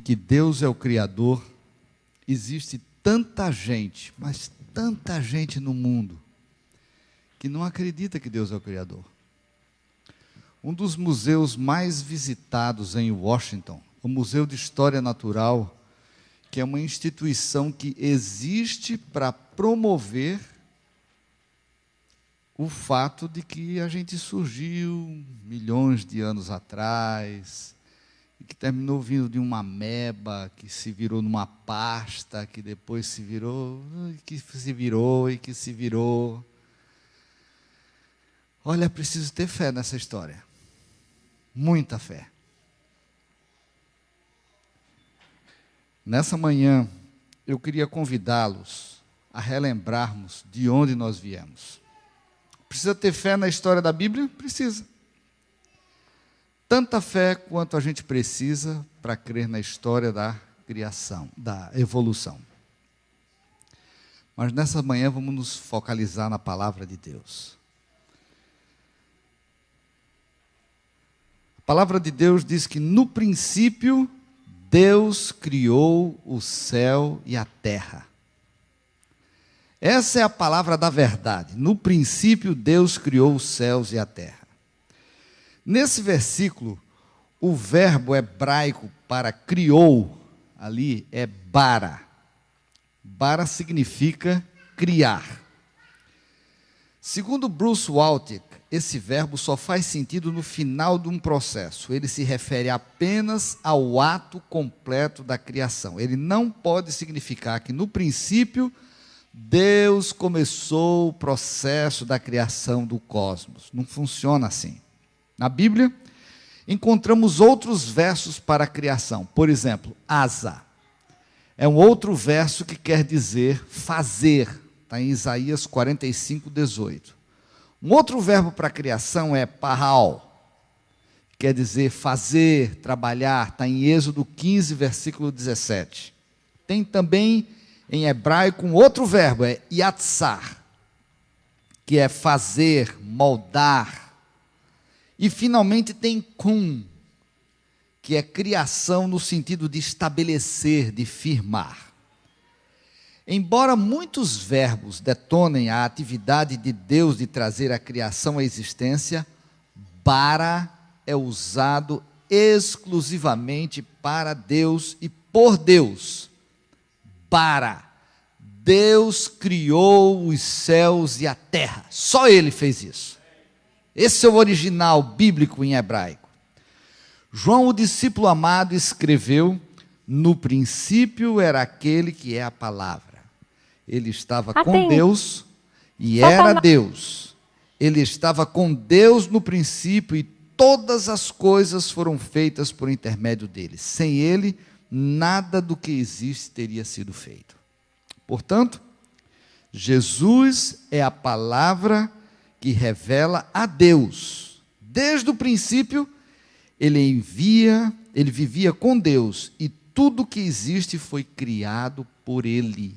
que Deus é o Criador, existe tanta gente, mas tanta gente no mundo, que não acredita que Deus é o Criador. Um dos museus mais visitados em Washington, o Museu de História Natural, que é uma instituição que existe para promover o fato de que a gente surgiu milhões de anos atrás, e que terminou vindo de uma ameba, que se virou numa pasta, que depois se virou, que se virou e que se virou. Olha, é preciso ter fé nessa história. Muita fé. Nessa manhã, eu queria convidá-los a relembrarmos de onde nós viemos. Precisa ter fé na história da Bíblia? Precisa. Tanta fé quanto a gente precisa para crer na história da criação, da evolução. Mas nessa manhã vamos nos focalizar na palavra de Deus. A palavra de Deus diz que no princípio Deus criou o céu e a terra. Essa é a palavra da verdade. No princípio Deus criou os céus e a terra. Nesse versículo, o verbo hebraico para criou, ali é bara. Bara significa criar. Segundo Bruce Waltke, esse verbo só faz sentido no final de um processo. Ele se refere apenas ao ato completo da criação. Ele não pode significar que no princípio Deus começou o processo da criação do cosmos. Não funciona assim. Na Bíblia, encontramos outros versos para a criação. Por exemplo, asa. É um outro verso que quer dizer fazer. Está em Isaías 45, 18. Um outro verbo para a criação é parral. Quer dizer fazer, trabalhar. Está em Êxodo 15, versículo 17. Tem também em hebraico um outro verbo, é yatsar, que é fazer, moldar. E finalmente tem kum, que é criação no sentido de estabelecer, de firmar. Embora muitos verbos detonem a atividade de Deus de trazer a criação à existência, bara é usado exclusivamente para Deus e por Deus. Bara. Deus criou os céus e a terra. Só Ele fez isso. Esse é o original bíblico em hebraico. João, o discípulo amado, escreveu: no princípio era aquele que é a palavra. Ele estava com Deus e era Deus. Ele estava com Deus no princípio e todas as coisas foram feitas por intermédio dele. Sem ele, nada do que existe teria sido feito. Portanto, Jesus é a palavra que revela a Deus. Desde o princípio, ele vivia com Deus e tudo que existe foi criado por ele.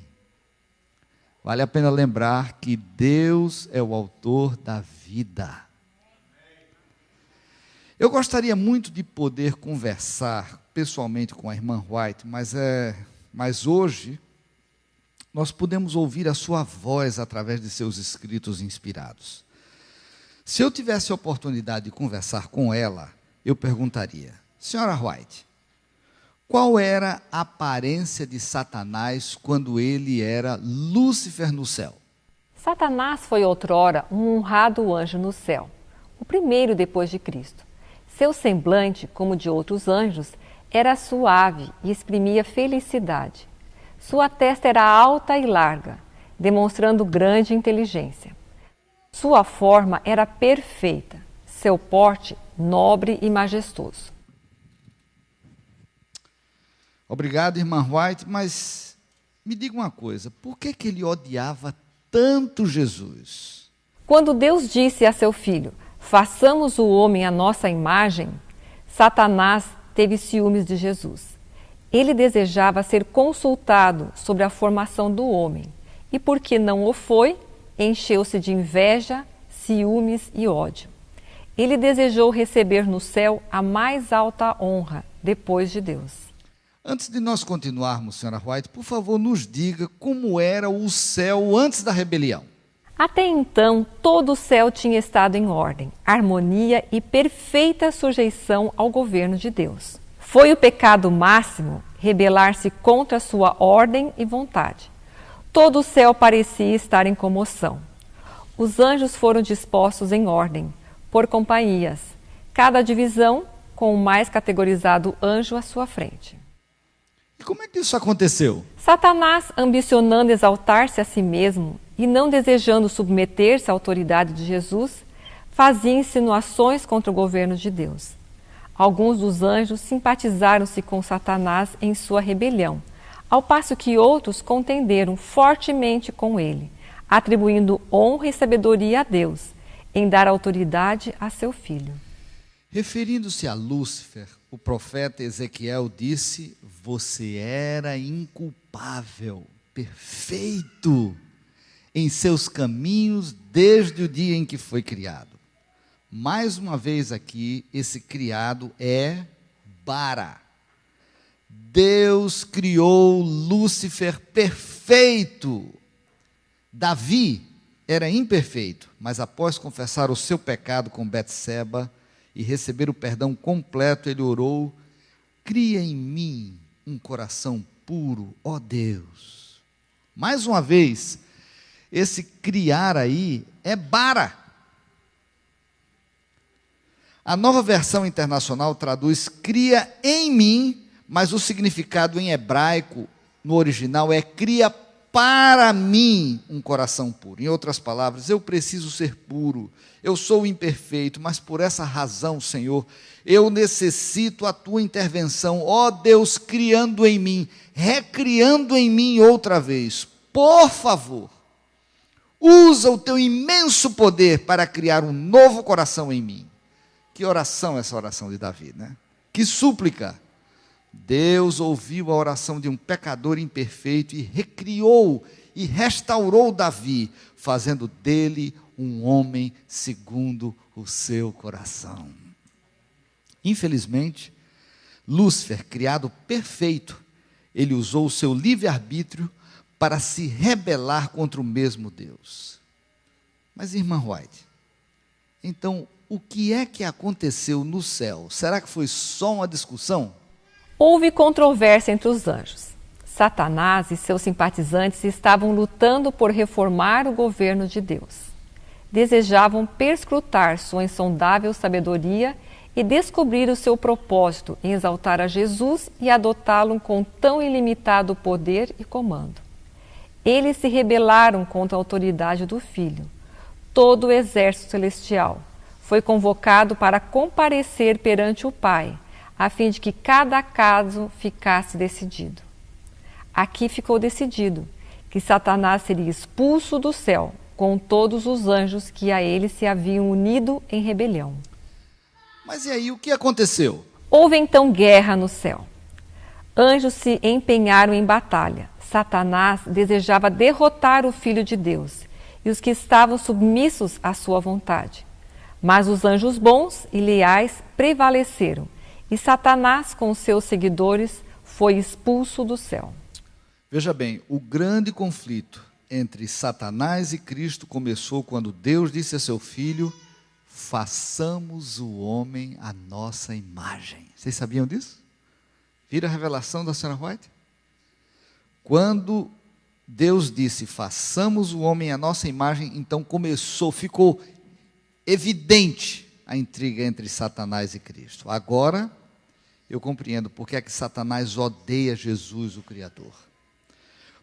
Vale a pena lembrar que Deus é o autor da vida. Eu gostaria muito de poder conversar pessoalmente com a irmã White, mas hoje nós podemos ouvir a sua voz através de seus escritos inspirados. Se eu tivesse a oportunidade de conversar com ela, eu perguntaria: senhora White, qual era a aparência de Satanás quando ele era Lúcifer no céu? Satanás foi outrora um honrado anjo no céu, o primeiro depois de Cristo. Seu semblante, como de outros anjos, era suave e exprimia felicidade. Sua testa era alta e larga, demonstrando grande inteligência. Sua forma era perfeita, seu porte nobre e majestoso. Obrigado, irmã White, mas me diga uma coisa, por que ele odiava tanto Jesus? Quando Deus disse a seu filho: façamos o homem à nossa imagem, Satanás teve ciúmes de Jesus. Ele desejava ser consultado sobre a formação do homem, e porque não o foi, encheu-se de inveja, ciúmes e ódio. Ele desejou receber no céu a mais alta honra, depois de Deus. Antes de nós continuarmos, senhora White, por favor, nos diga como era o céu antes da rebelião. Até então, todo o céu tinha estado em ordem, harmonia e perfeita sujeição ao governo de Deus. Foi o pecado máximo rebelar-se contra sua ordem e vontade. Todo o céu parecia estar em comoção. Os anjos foram dispostos em ordem, por companhias, cada divisão com o mais categorizado anjo à sua frente. E como é que isso aconteceu? Satanás, ambicionando exaltar-se a si mesmo e não desejando submeter-se à autoridade de Jesus, fazia insinuações contra o governo de Deus. Alguns dos anjos simpatizaram-se com Satanás em sua rebelião, ao passo que outros contenderam fortemente com ele, atribuindo honra e sabedoria a Deus, em dar autoridade a seu filho. Referindo-se a Lúcifer, o profeta Ezequiel disse: você era inculpável, perfeito em seus caminhos desde o dia em que foi criado. Mais uma vez aqui, esse criado é Bara. Deus criou Lúcifer perfeito. Davi era imperfeito, mas após confessar o seu pecado com Betseba e receber o perdão completo, ele orou: cria em mim um coração puro, ó Deus. Mais uma vez, esse criar aí é Bara. A Nova Versão Internacional traduz cria em mim, mas o significado em hebraico, no original, é cria para mim um coração puro. Em outras palavras, eu preciso ser puro, eu sou imperfeito, mas por essa razão, Senhor, eu necessito a tua intervenção, ó Deus, criando em mim, recriando em mim outra vez. Por favor, usa o teu imenso poder para criar um novo coração em mim. Que oração essa oração de Davi, né? Que súplica! Deus ouviu a oração de um pecador imperfeito e recriou e restaurou Davi, fazendo dele um homem segundo o seu coração. Infelizmente, Lúcifer, criado perfeito, ele usou o seu livre-arbítrio para se rebelar contra o mesmo Deus. Mas, irmã White, então, o que é que aconteceu no céu? Será que foi só uma discussão? Houve controvérsia entre os anjos. Satanás e seus simpatizantes estavam lutando por reformar o governo de Deus. Desejavam perscrutar sua insondável sabedoria e descobrir o seu propósito em exaltar a Jesus e adotá-lo com tão ilimitado poder e comando. Eles se rebelaram contra a autoridade do Filho. Todo o exército celestial foi convocado para comparecer perante o Pai, a fim de que cada caso ficasse decidido. Aqui ficou decidido que Satanás seria expulso do céu, com todos os anjos que a ele se haviam unido em rebelião. Mas e aí, o que aconteceu? Houve então guerra no céu. Anjos se empenharam em batalha. Satanás desejava derrotar o Filho de Deus e os que estavam submissos à sua vontade. Mas os anjos bons e leais prevaleceram, e Satanás, com seus seguidores, foi expulso do céu. Veja bem, o grande conflito entre Satanás e Cristo começou quando Deus disse a seu Filho: façamos o homem à nossa imagem. Vocês sabiam disso? Viram a revelação da senhora White? Quando Deus disse, façamos o homem à nossa imagem, então ficou evidente a intriga entre Satanás e Cristo. Agora, eu compreendo por que é que Satanás odeia Jesus, o Criador.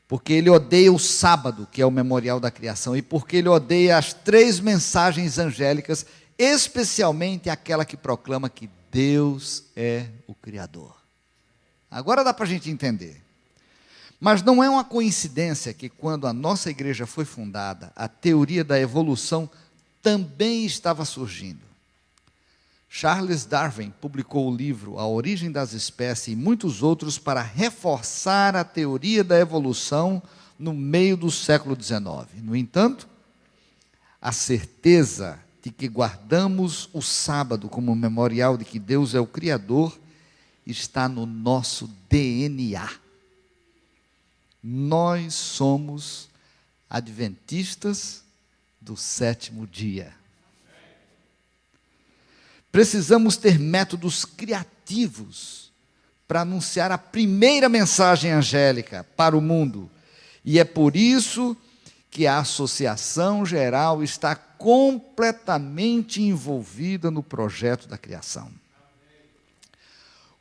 Porque ele odeia o sábado, que é o memorial da criação, e porque ele odeia as 3 mensagens angélicas, especialmente aquela que proclama que Deus é o Criador. Agora dá para a gente entender. Mas não é uma coincidência que quando a nossa igreja foi fundada, a teoria da evolução também estava surgindo. Charles Darwin publicou o livro A Origem das Espécies e muitos outros para reforçar a teoria da evolução no meio do século XIX. No entanto, a certeza de que guardamos o sábado como memorial de que Deus é o Criador está no nosso DNA. Nós somos adventistas do sétimo dia. Precisamos ter métodos criativos para anunciar a primeira mensagem angélica para o mundo. E é por isso que a Associação Geral está completamente envolvida no projeto da criação.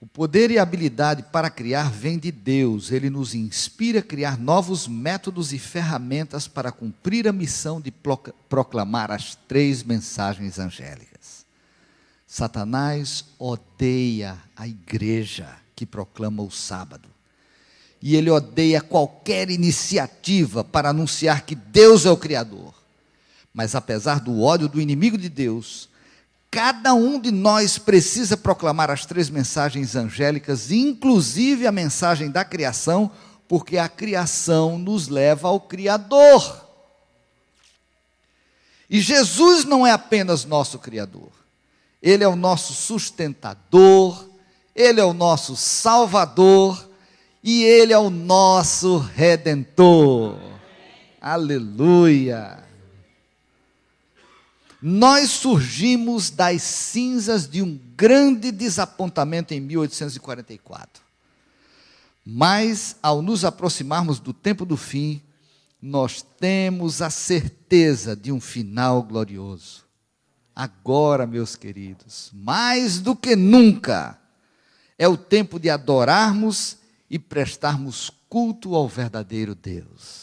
O poder e a habilidade para criar vem de Deus. Ele nos inspira a criar novos métodos e ferramentas para cumprir a missão de proclamar as 3 mensagens angélicas. Satanás odeia a igreja que proclama o sábado. E ele odeia qualquer iniciativa para anunciar que Deus é o Criador. Mas apesar do ódio do inimigo de Deus, cada um de nós precisa proclamar as 3 mensagens angélicas, inclusive a mensagem da criação, porque a criação nos leva ao Criador. E Jesus não é apenas nosso Criador. Ele é o nosso sustentador, Ele é o nosso Salvador e Ele é o nosso Redentor. Aleluia! Nós surgimos das cinzas de um grande desapontamento em 1844. Mas, ao nos aproximarmos do tempo do fim, nós temos a certeza de um final glorioso. Agora, meus queridos, mais do que nunca, é o tempo de adorarmos e prestarmos culto ao verdadeiro Deus.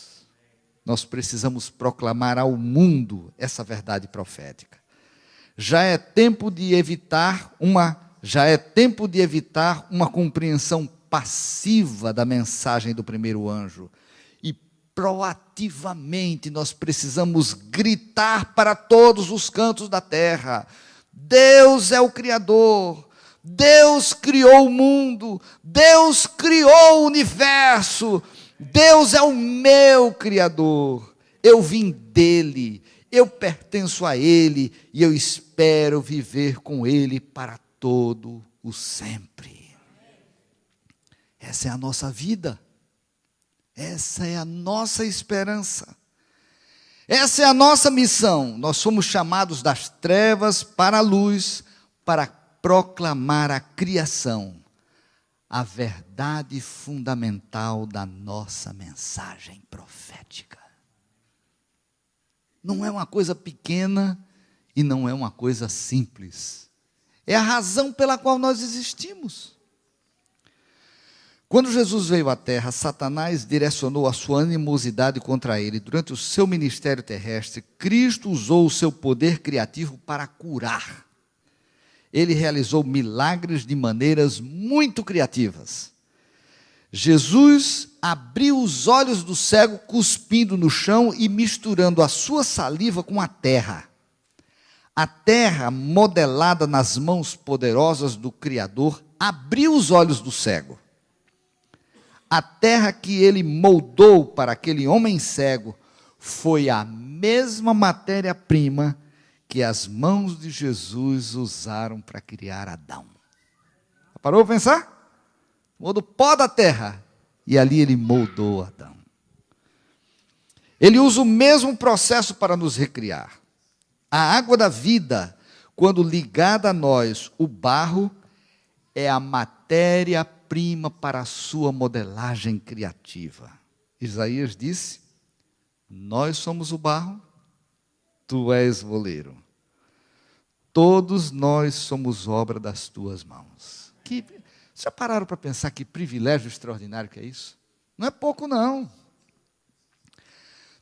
Nós precisamos proclamar ao mundo essa verdade profética. Já é tempo de evitar uma compreensão passiva da mensagem do primeiro anjo. E proativamente nós precisamos gritar para todos os cantos da terra: Deus é o Criador, Deus criou o mundo, Deus criou o universo, Deus é o meu Criador, eu vim dele, eu pertenço a ele e eu espero viver com ele para todo o sempre. Essa é a nossa vida, essa é a nossa esperança, essa é a nossa missão. Nós somos chamados das trevas para a luz, para proclamar a criação, a verdade fundamental da nossa mensagem profética. Não é uma coisa pequena e não é uma coisa simples. É a razão pela qual nós existimos. Quando Jesus veio à terra, Satanás direcionou a sua animosidade contra ele. Durante o seu ministério terrestre, Cristo usou o seu poder criativo para curar. Ele realizou milagres de maneiras muito criativas. Jesus abriu os olhos do cego cuspindo no chão e misturando a sua saliva com a terra. A terra, modelada nas mãos poderosas do Criador, abriu os olhos do cego. A terra que ele moldou para aquele homem cego foi a mesma matéria-prima que as mãos de Jesus usaram para criar Adão. Parou para pensar? Tomou do pó da terra e ali ele moldou Adão. Ele usa o mesmo processo para nos recriar. A água da vida, quando ligada a nós, o barro, é a matéria-prima para a sua modelagem criativa. Isaías disse: nós somos o barro, tu és o oleiro. Todos nós somos obra das tuas mãos. Já pararam para pensar que privilégio extraordinário que é isso? Não é pouco, não.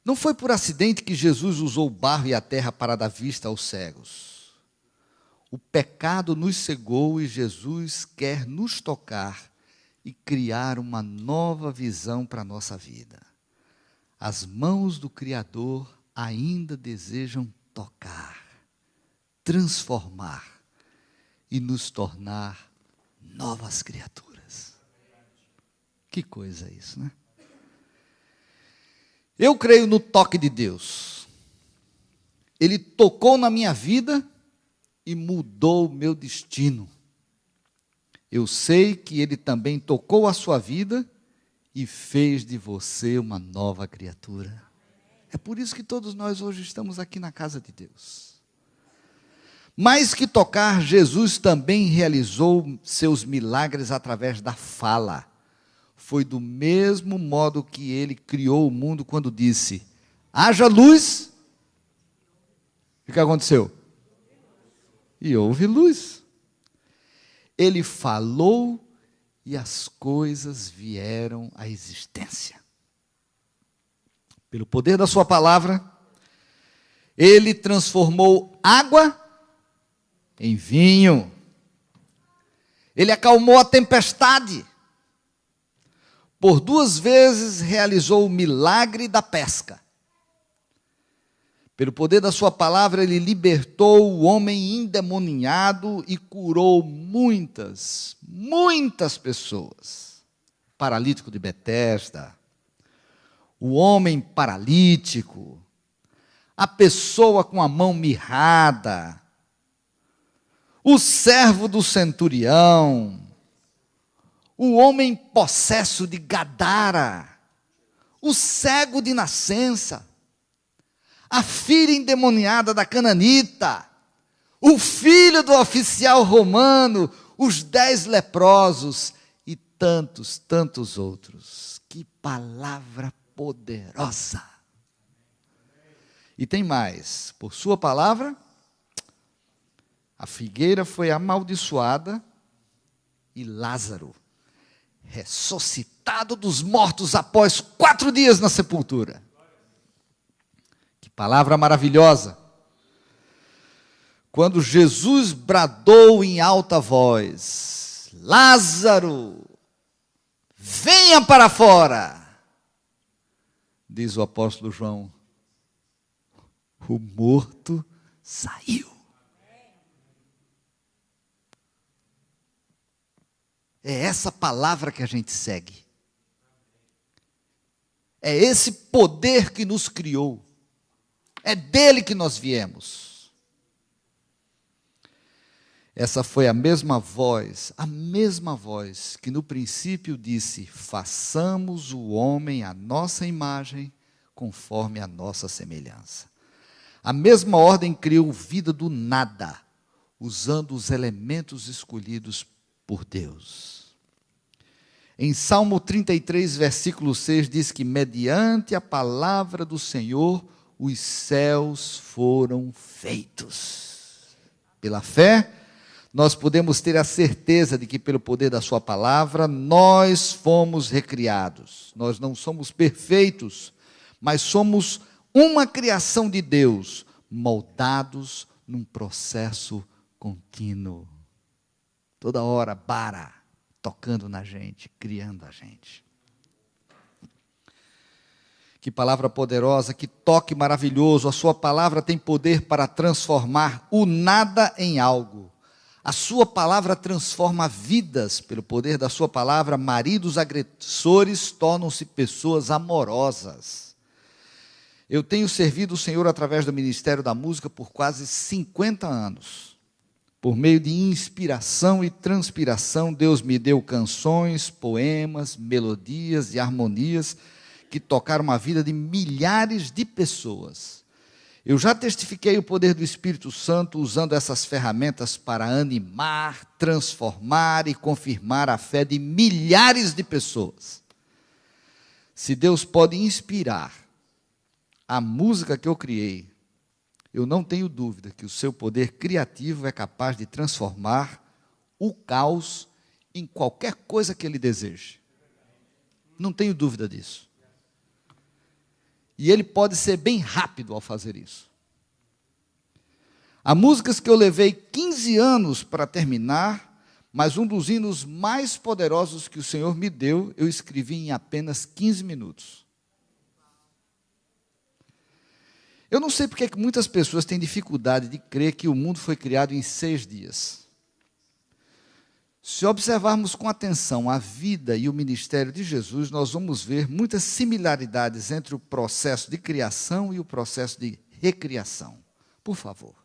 Não foi por acidente que Jesus usou o barro e a terra para dar vista aos cegos. O pecado nos cegou e Jesus quer nos tocar e criar uma nova visão para a nossa vida. As mãos do Criador ainda desejam tocar, transformar e nos tornar novas criaturas. Que coisa é isso, né? Eu creio no toque de Deus. Ele tocou na minha vida e mudou o meu destino. Eu sei que Ele também tocou a sua vida e fez de você uma nova criatura. É por isso que todos nós hoje estamos aqui na casa de Deus. Mais que tocar, Jesus também realizou seus milagres através da fala. Foi do mesmo modo que Ele criou o mundo quando disse: haja luz. O que aconteceu? E houve luz. Ele falou e as coisas vieram à existência. Pelo poder da sua palavra, Ele transformou água em vinho. Ele acalmou a tempestade. Por 2 vezes realizou o milagre da pesca. Pelo poder da sua palavra, Ele libertou o homem endemoniado e curou muitas pessoas. O paralítico de Betesda, o homem paralítico, a pessoa com a mão mirrada, o servo do centurião, o homem possesso de Gadara, o cego de nascença, a filha endemoniada da cananita, o filho do oficial romano, os 10 leprosos e tantos outros. Que palavra poderosa! E tem mais, por sua palavra, a figueira foi amaldiçoada e Lázaro, ressuscitado dos mortos após 4 dias na sepultura. Palavra maravilhosa. Quando Jesus bradou em alta voz: Lázaro, venha para fora. Diz o apóstolo João: o morto saiu. É essa palavra que a gente segue. É esse poder que nos criou. É dele que nós viemos. Essa foi a mesma voz que no princípio disse: façamos o homem à nossa imagem, conforme a nossa semelhança. A mesma ordem criou vida do nada, usando os elementos escolhidos por Deus. Em Salmo 33, versículo 6, diz que mediante a palavra do Senhor, os céus foram feitos. Pela fé, nós podemos ter a certeza de que, pelo poder da sua palavra, nós fomos recriados. Nós não somos perfeitos, mas somos uma criação de Deus, moldados num processo contínuo. Toda hora, tocando na gente, criando a gente. Que palavra poderosa, que toque maravilhoso. A sua palavra tem poder para transformar o nada em algo. A sua palavra transforma vidas. Pelo poder da sua palavra, maridos agressores tornam-se pessoas amorosas. Eu tenho servido o Senhor através do Ministério da Música por quase 50 anos. Por meio de inspiração e transpiração, Deus me deu canções, poemas, melodias e harmonias que tocaram a vida de milhares de pessoas. Eu já testifiquei o poder do Espírito Santo usando essas ferramentas para animar, transformar e confirmar a fé de milhares de pessoas. Se Deus pode inspirar a música que eu criei, eu não tenho dúvida que o seu poder criativo é capaz de transformar o caos em qualquer coisa que Ele deseje. Não tenho dúvida disso. E Ele pode ser bem rápido ao fazer isso. Há músicas que eu levei 15 anos para terminar, mas um dos hinos mais poderosos que o Senhor me deu, eu escrevi em apenas 15 minutos. Eu não sei porque que muitas pessoas têm dificuldade de crer que o mundo foi criado em 6 dias. Se observarmos com atenção a vida e o ministério de Jesus, nós vamos ver muitas similaridades entre o processo de criação e o processo de recriação. Por favor,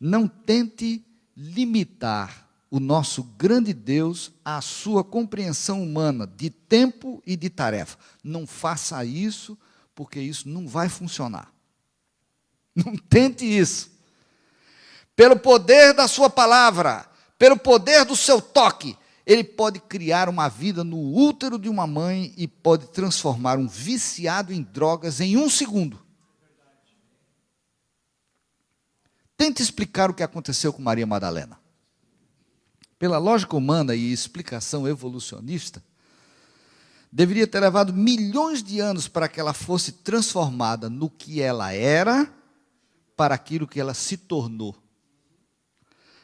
não tente limitar o nosso grande Deus à sua compreensão humana de tempo e de tarefa. Não faça isso, porque isso não vai funcionar. Não tente isso. Pelo poder da sua palavra, pelo poder do seu toque, ele pode criar uma vida no útero de uma mãe e pode transformar um viciado em drogas em 1 segundo. Tente explicar o que aconteceu com Maria Madalena. Pela lógica humana e explicação evolucionista, deveria ter levado milhões de anos para que ela fosse transformada no que ela era, para aquilo que ela se tornou.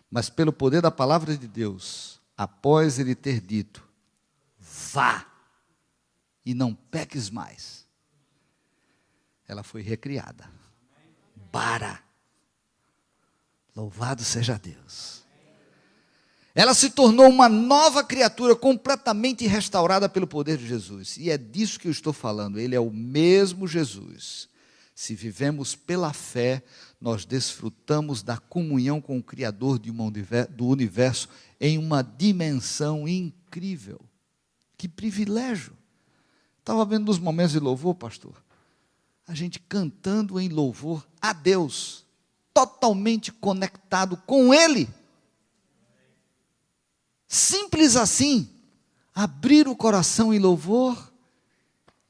Mas pelo poder da palavra de Deus, após ele ter dito, vá e não peques mais, ela foi recriada. Bara. Louvado seja Deus. Ela se tornou uma nova criatura completamente restaurada pelo poder de Jesus. E é disso que eu estou falando. Ele é o mesmo Jesus. Se vivemos pela fé, nós desfrutamos da comunhão com o Criador do universo em uma dimensão incrível. Que privilégio. Estava vendo nos momentos de louvor, pastor, a gente cantando em louvor a Deus, totalmente conectado com Ele. Simples assim, abrir o coração em louvor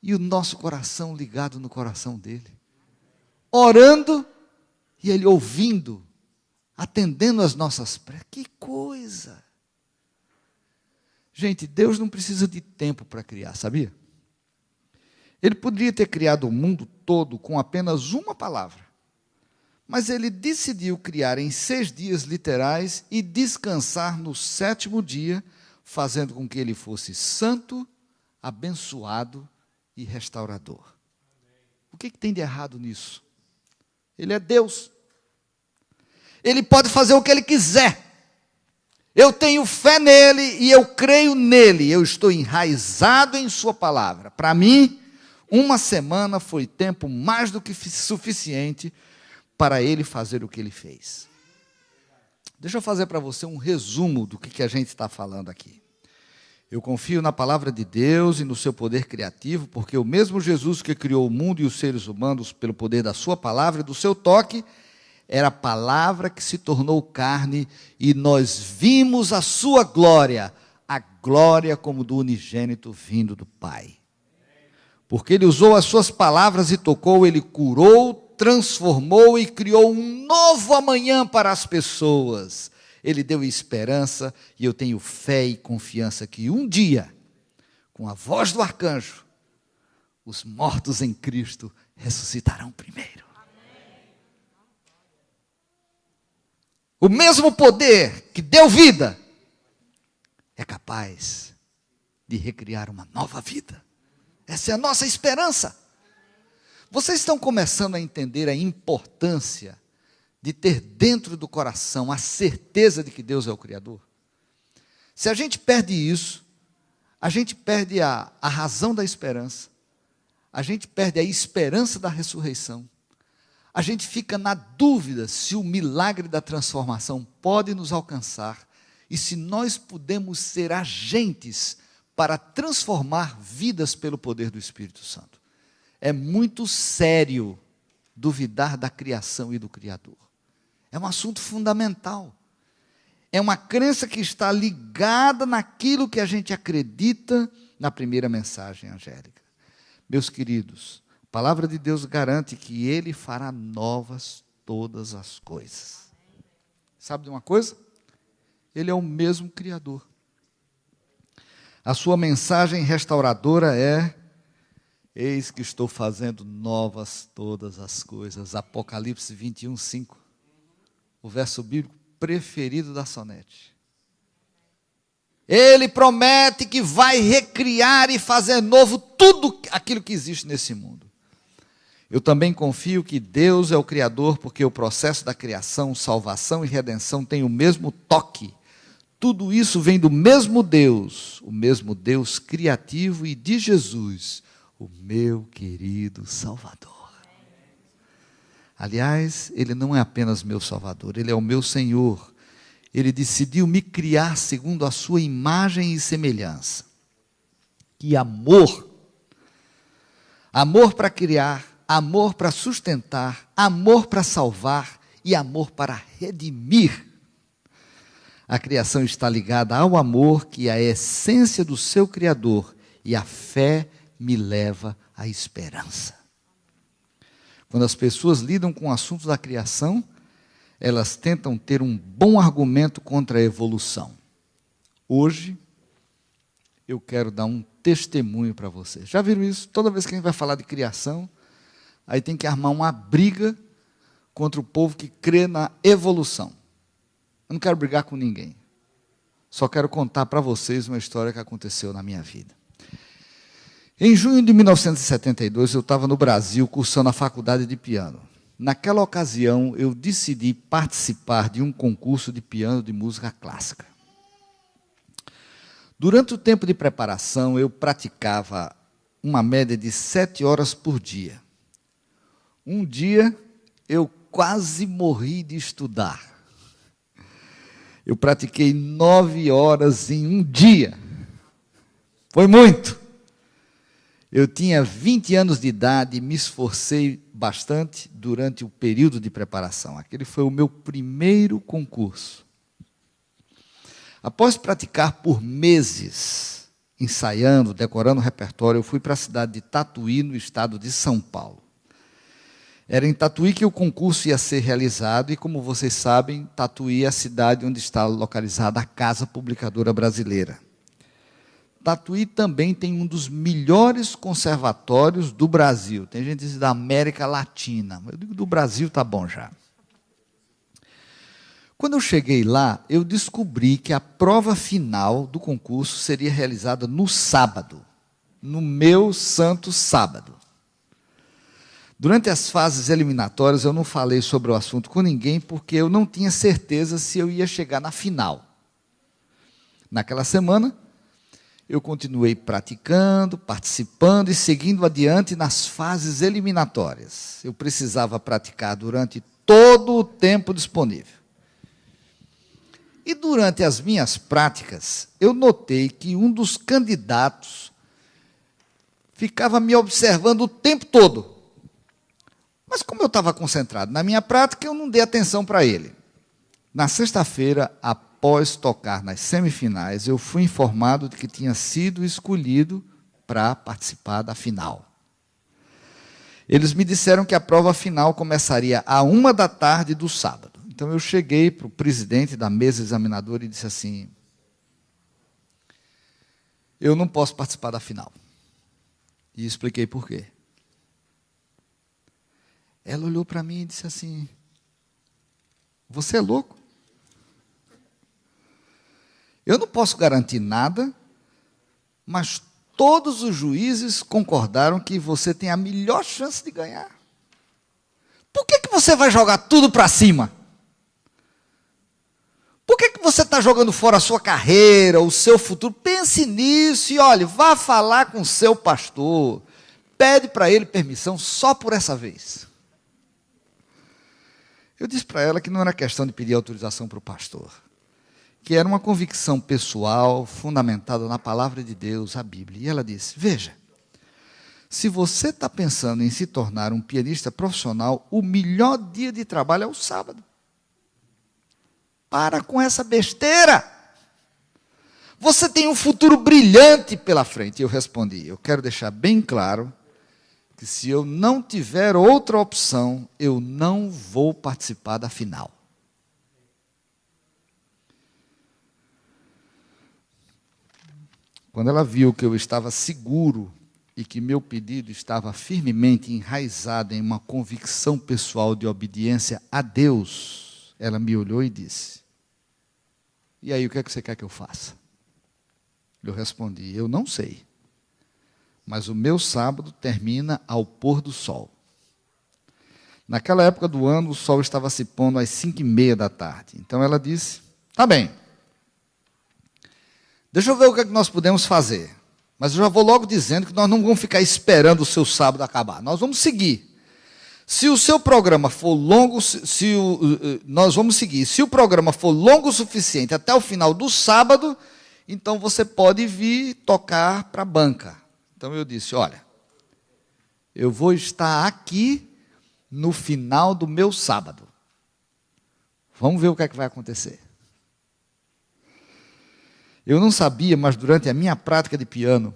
e o nosso coração ligado no coração dele. Orando e ele ouvindo, atendendo as nossas preces. Que coisa! Gente, Deus não precisa de tempo para criar, sabia? Ele poderia ter criado o mundo todo com apenas uma palavra. Mas ele decidiu criar em 6 dias literais e descansar no 7º dia, fazendo com que ele fosse santo, abençoado e restaurador. O que tem de errado nisso? Ele é Deus. Ele pode fazer o que ele quiser. Eu tenho fé nele e eu creio nele. Eu estou enraizado em sua palavra. Para mim, 1 semana foi tempo mais do que suficiente para ele fazer o que ele fez. Deixa eu fazer para você um resumo do que a gente está falando aqui. Eu confio na palavra de Deus e no seu poder criativo, porque o mesmo Jesus que criou o mundo e os seres humanos pelo poder da sua palavra e do seu toque, era a palavra que se tornou carne e nós vimos a sua glória, a glória como do unigênito vindo do Pai. Porque ele usou as suas palavras e tocou, ele curou, transformou e criou um novo amanhã para as pessoas. Ele deu esperança e eu tenho fé e confiança que um dia, com a voz do arcanjo, os mortos em Cristo ressuscitarão primeiro. O mesmo poder que deu vida é capaz de recriar uma nova vida. Essa é a nossa esperança. Vocês estão começando a entender a importância de ter dentro do coração a certeza de que Deus é o Criador? Se a gente perde isso, a gente perde a razão da esperança, a gente perde a esperança da ressurreição, a gente fica na dúvida se o milagre da transformação pode nos alcançar e se nós podemos ser agentes para transformar vidas pelo poder do Espírito Santo. É muito sério duvidar da criação e do Criador. É um assunto fundamental. É uma crença que está ligada naquilo que a gente acredita na primeira mensagem angélica. Meus queridos, a palavra de Deus garante que Ele fará novas todas as coisas. Sabe de uma coisa? Ele é o mesmo Criador. A sua mensagem restauradora é: eis que estou fazendo novas todas as coisas. Apocalipse 21, 5. O verso bíblico preferido da Sonete. Ele promete que vai recriar e fazer novo tudo aquilo que existe nesse mundo. Eu também confio que Deus é o Criador, porque o processo da criação, salvação e redenção tem o mesmo toque. Tudo isso vem do mesmo Deus, o mesmo Deus criativo e de Jesus, o meu querido Salvador. Aliás, Ele não é apenas meu Salvador, Ele é o meu Senhor. Ele decidiu me criar segundo a sua imagem e semelhança. Que amor! Amor para criar, amor para sustentar, amor para salvar e amor para redimir. A criação está ligada ao amor, que é a essência do seu Criador, e a fé me leva à esperança. Quando as pessoas lidam com o assunto da criação, elas tentam ter um bom argumento contra a evolução. Hoje, eu quero dar um testemunho para vocês. Já viram isso? Toda vez que a gente vai falar de criação, aí tem que armar uma briga contra o povo que crê na evolução. Eu não quero brigar com ninguém. Só quero contar para vocês uma história que aconteceu na minha vida. Em junho de 1972, eu estava no Brasil cursando a faculdade de piano. Naquela ocasião, eu decidi participar de um concurso de piano de música clássica. Durante o tempo de preparação, eu praticava uma média de 7 horas por dia. Um dia, eu quase morri de estudar. Eu pratiquei 9 horas em um dia. Foi muito. Eu tinha 20 anos de idade e me esforcei bastante durante o período de preparação. Aquele foi o meu primeiro concurso. Após praticar por meses, ensaiando, decorando o repertório, eu fui para a cidade de Tatuí, no estado de São Paulo. Era em Tatuí que o concurso ia ser realizado, e como vocês sabem, Tatuí é a cidade onde está localizada a Casa Publicadora Brasileira. Tatuí também tem um dos melhores conservatórios do Brasil. Tem gente que diz da América Latina. Eu digo do Brasil, tá bom já. Quando eu cheguei lá, eu descobri que a prova final do concurso seria realizada no sábado. No meu santo sábado. Durante as fases eliminatórias, eu não falei sobre o assunto com ninguém, porque eu não tinha certeza se eu ia chegar na final. Naquela semana, eu continuei praticando, participando e seguindo adiante nas fases eliminatórias. Eu precisava praticar durante todo o tempo disponível. E durante as minhas práticas, eu notei que um dos candidatos ficava me observando o tempo todo. Mas como eu estava concentrado na minha prática, eu não dei atenção para ele. Na sexta-feira, após tocar nas semifinais, eu fui informado de que tinha sido escolhido para participar da final. Eles me disseram que a prova final começaria às 13h do sábado. Então eu cheguei para o presidente da mesa examinadora e disse assim: eu não posso participar da final. E expliquei por quê. Ela olhou para mim e disse assim: você é louco? Eu não posso garantir nada, mas todos os juízes concordaram que você tem a melhor chance de ganhar. Por que você vai jogar tudo para cima? Por que você está jogando fora a sua carreira, o seu futuro? Pense nisso e, olha, vá falar com o seu pastor. Pede para ele permissão só por essa vez. Eu disse para ela que não era questão de pedir autorização para o pastor, que era uma convicção pessoal, fundamentada na palavra de Deus, a Bíblia. E ela disse: veja, se você está pensando em se tornar um pianista profissional, o melhor dia de trabalho é o sábado. Para com essa besteira. Você tem um futuro brilhante pela frente. E eu respondi: eu quero deixar bem claro que se eu não tiver outra opção, eu não vou participar da final. Quando ela viu que eu estava seguro e que meu pedido estava firmemente enraizado em uma convicção pessoal de obediência a Deus, ela me olhou e disse: e aí, o que é que você quer que eu faça? Eu respondi: eu não sei, mas o meu sábado termina ao pôr do sol. Naquela época do ano, o sol estava se pondo às 5h30 da tarde. Então ela disse: tá bem, deixa eu ver o que é que nós podemos fazer. Mas eu já vou logo dizendo que nós não vamos ficar esperando o seu sábado acabar. Nós vamos seguir. Se o seu programa for longo, nós vamos seguir. Se o programa for longo o suficiente até o final do sábado, então você pode vir tocar para a banca. Então eu disse, olha, eu vou estar aqui no final do meu sábado. Vamos ver o que é que vai acontecer. Eu não sabia, mas durante a minha prática de piano,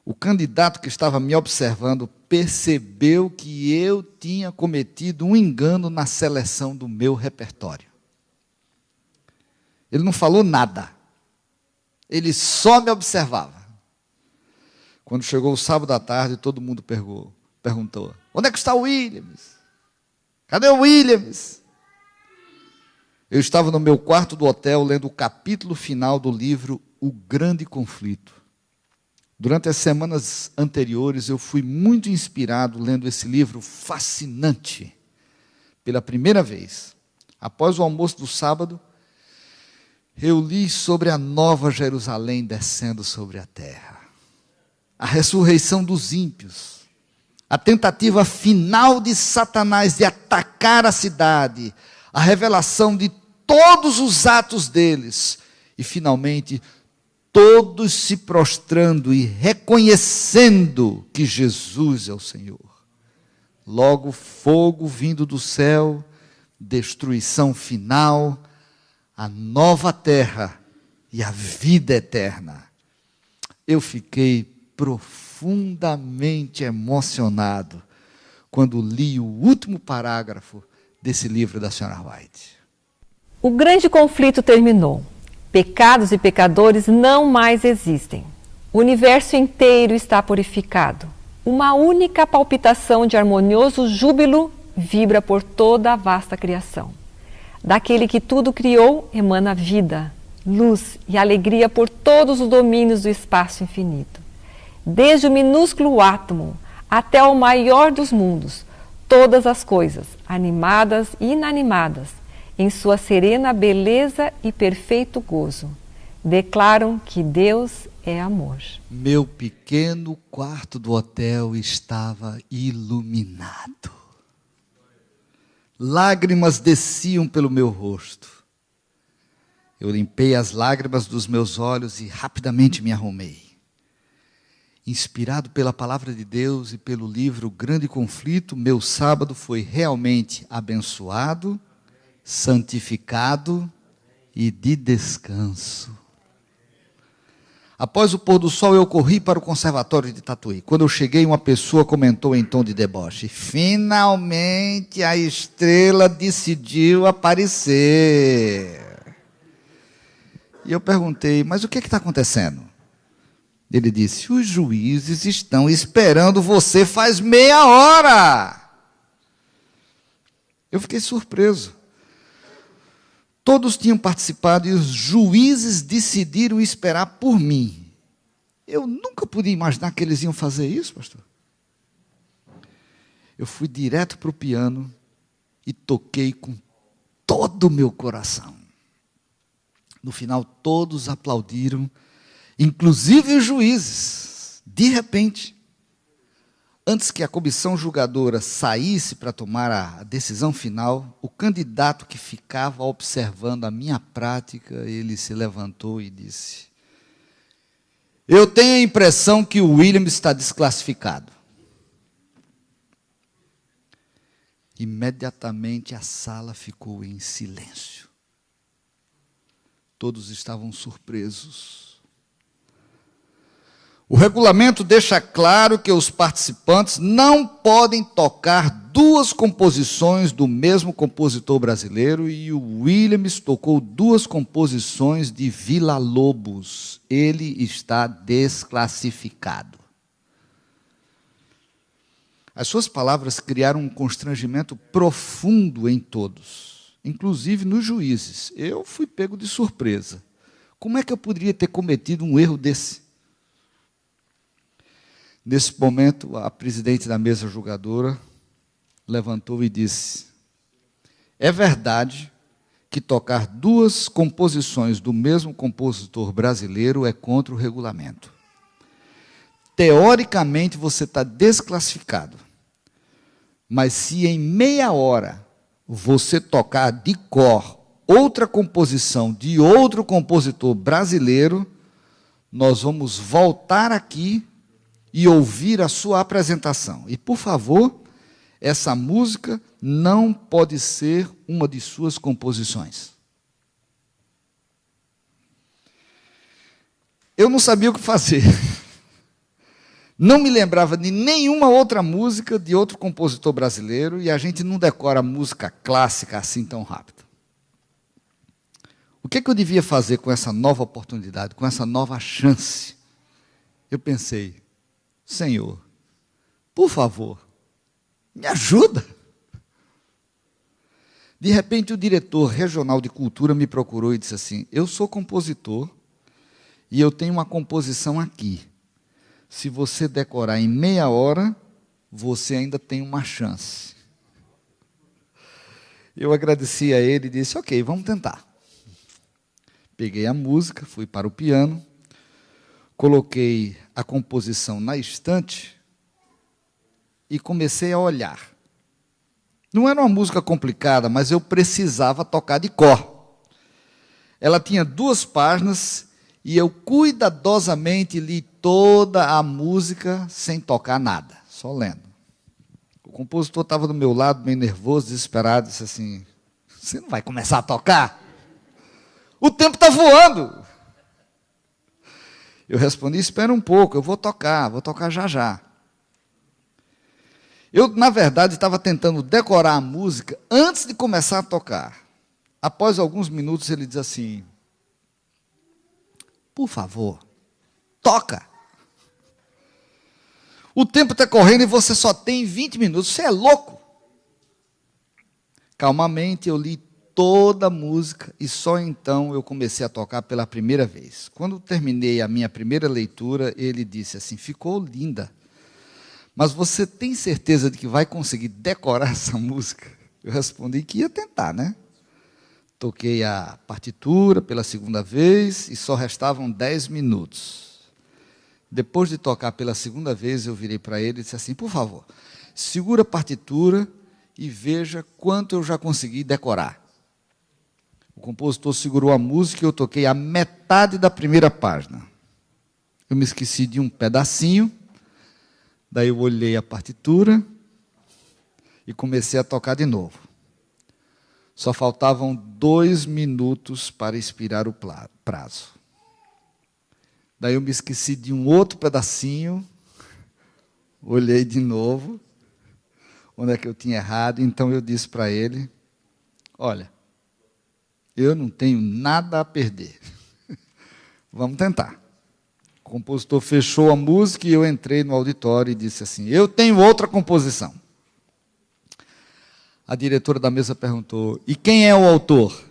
o candidato que estava me observando percebeu que eu tinha cometido um engano na seleção do meu repertório. Ele não falou nada. Ele só me observava. Quando chegou o sábado à tarde, todo mundo perguntou, onde é que está o Williams? Cadê o Williams? Eu estava no meu quarto do hotel lendo o capítulo final do livro O Grande Conflito. Durante as semanas anteriores, eu fui muito inspirado lendo esse livro fascinante. Pela primeira vez, após o almoço do sábado, eu li sobre a nova Jerusalém descendo sobre a terra. A ressurreição dos ímpios. A tentativa final de Satanás de atacar a cidade. A revelação de todos os atos deles. E, finalmente, todos se prostrando e reconhecendo que Jesus é o Senhor. Logo, fogo vindo do céu, destruição final, a nova terra e a vida eterna. Eu fiquei profundamente emocionado quando li o último parágrafo desse livro da Sra. White. O grande conflito terminou. Pecados e pecadores não mais existem. O universo inteiro está purificado. Uma única palpitação de harmonioso júbilo vibra por toda a vasta criação. Daquele que tudo criou, emana vida, luz e alegria por todos os domínios do espaço infinito. Desde o minúsculo átomo até o maior dos mundos, todas as coisas, animadas e inanimadas, em sua serena beleza e perfeito gozo, declaram que Deus é amor. Meu pequeno quarto do hotel estava iluminado. Lágrimas desciam pelo meu rosto. Eu limpei as lágrimas dos meus olhos e rapidamente me arrumei. Inspirado pela palavra de Deus e pelo livro O Grande Conflito, meu sábado foi realmente abençoado, santificado e de descanso. Após o pôr do sol, eu corri para o conservatório de Tatuí. Quando eu cheguei, uma pessoa comentou em tom de deboche: finalmente a estrela decidiu aparecer. E eu perguntei: mas o que está acontecendo? Ele disse: os juízes estão esperando você faz meia hora. Eu fiquei surpreso. Todos tinham participado e os juízes decidiram esperar por mim. Eu nunca podia imaginar que eles iam fazer isso, pastor. Eu fui direto para o piano e toquei com todo o meu coração. No final, todos aplaudiram, inclusive os juízes. De repente, antes que a comissão julgadora saísse para tomar a decisão final, o candidato que ficava observando a minha prática, ele se levantou e disse: eu tenho a impressão que o William está desclassificado. Imediatamente a sala ficou em silêncio. Todos estavam surpresos. O regulamento deixa claro que os participantes não podem tocar duas composições do mesmo compositor brasileiro, e o Williams tocou duas composições de Villa-Lobos. Ele está desclassificado. As suas palavras criaram um constrangimento profundo em todos, inclusive nos juízes. Eu fui pego de surpresa. Como é que eu poderia ter cometido um erro desse? Nesse momento, a presidente da mesa julgadora levantou e disse: é verdade que tocar duas composições do mesmo compositor brasileiro é contra o regulamento. Teoricamente, você está desclassificado. Mas se em meia hora você tocar de cor outra composição de outro compositor brasileiro, nós vamos voltar aqui e ouvir a sua apresentação. E, por favor, essa música não pode ser uma de suas composições. Eu não sabia o que fazer. Não me lembrava de nenhuma outra música de outro compositor brasileiro, e a gente não decora música clássica assim tão rápido. O que eu devia fazer com essa nova oportunidade, com essa nova chance? Eu pensei, Senhor, por favor, me ajuda. De repente, o diretor regional de cultura me procurou e disse assim, eu sou compositor e eu tenho uma composição aqui. Se você decorar em meia hora, você ainda tem uma chance. Eu agradeci a ele e disse, ok, vamos tentar. Peguei a música, fui para o piano, coloquei a composição na estante e comecei a olhar. Não era uma música complicada, mas eu precisava tocar de cor. Ela tinha 2 páginas e eu cuidadosamente li toda a música sem tocar nada, só lendo. O compositor estava do meu lado, meio nervoso, desesperado, disse assim, você não vai começar a tocar? O tempo está voando. Eu respondi, espera um pouco, eu vou tocar já já. Eu, na verdade, estava tentando decorar a música antes de começar a tocar. Após alguns minutos, ele diz assim, por favor, toca. O tempo está correndo e você só tem 20 minutos. Você é louco? Calmamente eu li toda a música e só então eu comecei a tocar pela primeira vez. Quando terminei a minha primeira leitura, ele disse assim, ficou linda. Mas você tem certeza de que vai conseguir decorar essa música? Eu respondi que ia tentar, né? Toquei a partitura pela segunda vez e só restavam 10 minutos. Depois de tocar pela segunda vez, eu virei para ele e disse assim, por favor, segura a partitura e veja quanto eu já consegui decorar. O compositor segurou a música e eu toquei a metade da primeira página. Eu me esqueci de um pedacinho, daí eu olhei a partitura e comecei a tocar de novo. Só faltavam 2 minutos para expirar o prazo. Daí eu me esqueci de um outro pedacinho, olhei de novo, onde é que eu tinha errado, então eu disse para ele, olha, eu não tenho nada a perder, vamos tentar. O compositor fechou a música e eu entrei no auditório e disse assim, eu tenho outra composição. A diretora da mesa perguntou, e quem é o autor?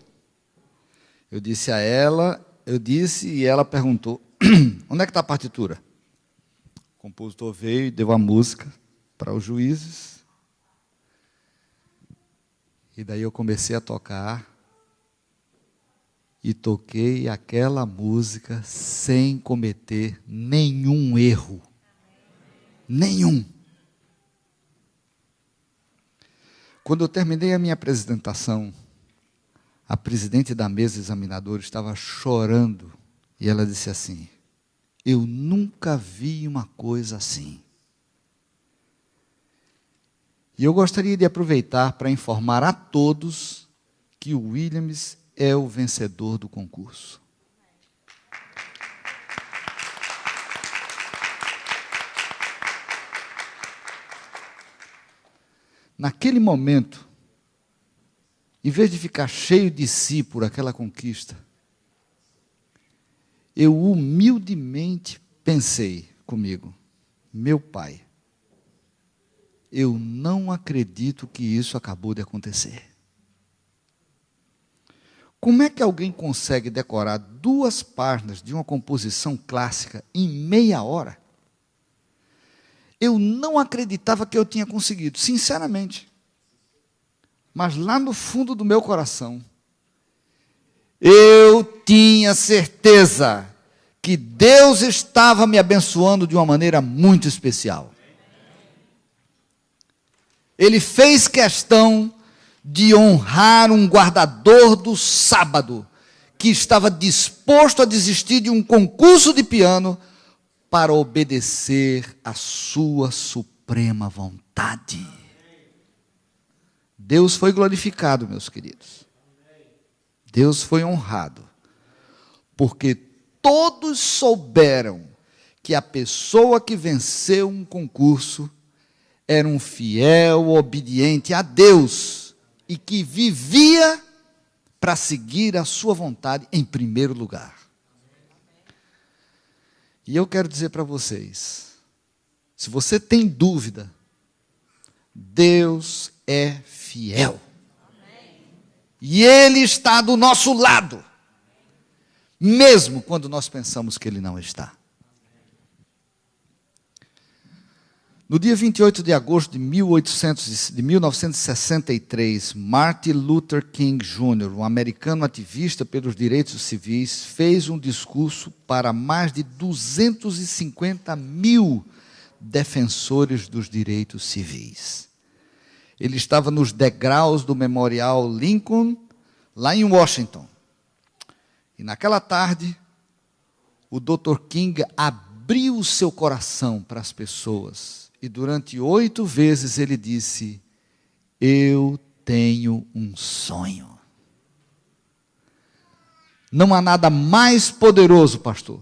Eu disse a ela, e ela perguntou, onde é que está a partitura? O compositor veio e deu a música para os juízes. E daí eu comecei a tocar. E toquei aquela música sem cometer nenhum erro. Nenhum. Quando eu terminei a minha apresentação, a presidente da mesa examinadora estava chorando. E ela disse assim, eu nunca vi uma coisa assim. E eu gostaria de aproveitar para informar a todos que o Williams é o vencedor do concurso. Naquele momento, em vez de ficar cheio de si por aquela conquista, eu humildemente pensei comigo, meu pai, eu não acredito que isso acabou de acontecer. Como é que alguém consegue decorar 2 páginas de uma composição clássica em meia hora? Eu não acreditava que eu tinha conseguido, sinceramente. Mas lá no fundo do meu coração, eu tinha certeza que Deus estava me abençoando de uma maneira muito especial. Ele fez questão de honrar um guardador do sábado, que estava disposto a desistir de um concurso de piano para obedecer à sua suprema vontade. Deus foi glorificado, meus queridos. Deus foi honrado, porque todos souberam que a pessoa que venceu um concurso era um fiel, obediente a Deus e que vivia para seguir a sua vontade em primeiro lugar. E eu quero dizer para vocês, se você tem dúvida, Deus é fiel. E Ele está do nosso lado, mesmo quando nós pensamos que Ele não está. No dia 28 de agosto de 1963, Martin Luther King Jr., um americano ativista pelos direitos civis, fez um discurso para mais de 250 mil defensores dos direitos civis. Ele estava nos degraus do Memorial Lincoln, lá em Washington. E naquela tarde, o Dr. King abriu o seu coração para as pessoas. E durante 8 vezes ele disse: eu tenho um sonho. Não há nada mais poderoso, pastor,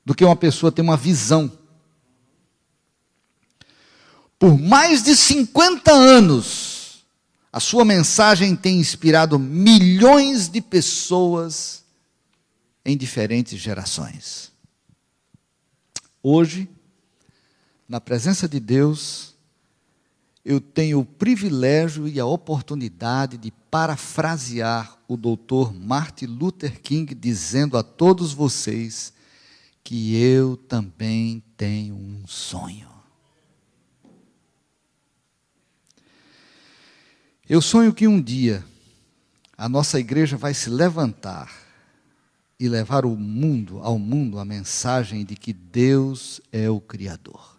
do que uma pessoa ter uma visão. Por mais de 50 anos, a sua mensagem tem inspirado milhões de pessoas em diferentes gerações. Hoje, na presença de Deus, eu tenho o privilégio e a oportunidade de parafrasear o Dr. Martin Luther King, dizendo a todos vocês que eu também tenho um sonho. Eu sonho que um dia a nossa igreja vai se levantar e levar ao mundo a mensagem de que Deus é o Criador.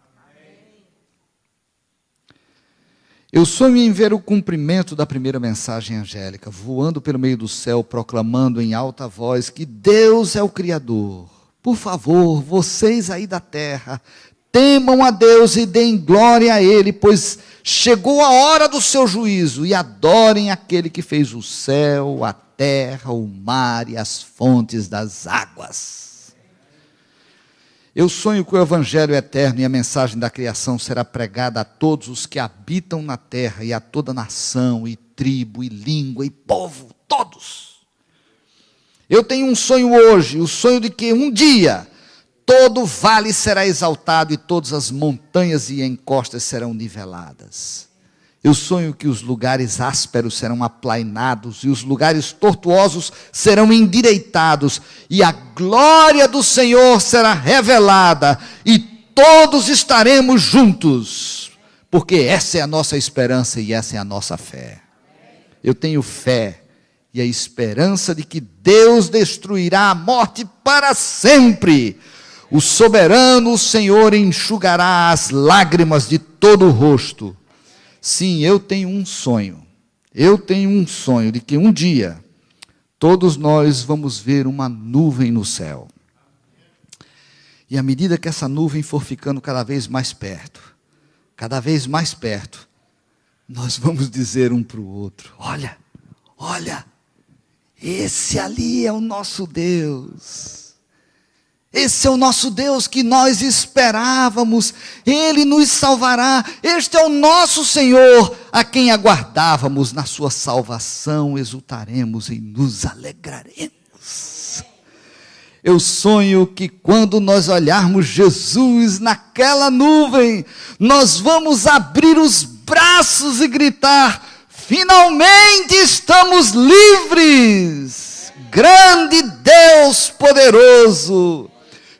Eu sonho em ver o cumprimento da primeira mensagem angélica, voando pelo meio do céu, proclamando em alta voz que Deus é o Criador. Por favor, vocês aí da terra, temam a Deus e deem glória a Ele, pois chegou a hora do seu juízo, e adorem aquele que fez o céu, a terra, o mar e as fontes das águas. Eu sonho que o Evangelho eterno e a mensagem da criação será pregada a todos os que habitam na terra, e a toda nação, e tribo, e língua, e povo, todos. Eu tenho um sonho hoje, o sonho de que um dia todo vale será exaltado e todas as montanhas e encostas serão niveladas. Eu sonho que os lugares ásperos serão aplainados e os lugares tortuosos serão endireitados, e a glória do Senhor será revelada e todos estaremos juntos, porque essa é a nossa esperança e essa é a nossa fé. Eu tenho fé e a esperança de que Deus destruirá a morte para sempre. O soberano Senhor enxugará as lágrimas de todo o rosto. Sim, eu tenho um sonho. Eu tenho um sonho de que um dia todos nós vamos ver uma nuvem no céu. E à medida que essa nuvem for ficando cada vez mais perto, nós vamos dizer um para o outro: olha, esse ali é o nosso Deus. Esse é o nosso Deus que nós esperávamos, Ele nos salvará. Este é o nosso Senhor, a quem aguardávamos. Na sua salvação exultaremos e nos alegraremos. Eu sonho que quando nós olharmos Jesus naquela nuvem, nós vamos abrir os braços e gritar: finalmente estamos livres! Grande Deus poderoso!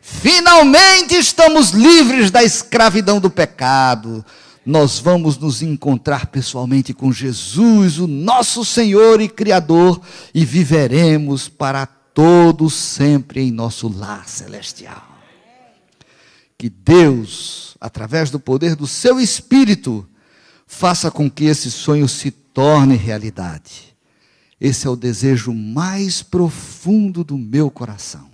Finalmente estamos livres da escravidão do pecado. Nós vamos nos encontrar pessoalmente com Jesus, o nosso Senhor e Criador, e viveremos para todos sempre em nosso lar celestial. Que Deus, através do poder do seu Espírito, faça com que esse sonho se torne realidade. Esse é o desejo mais profundo do meu coração.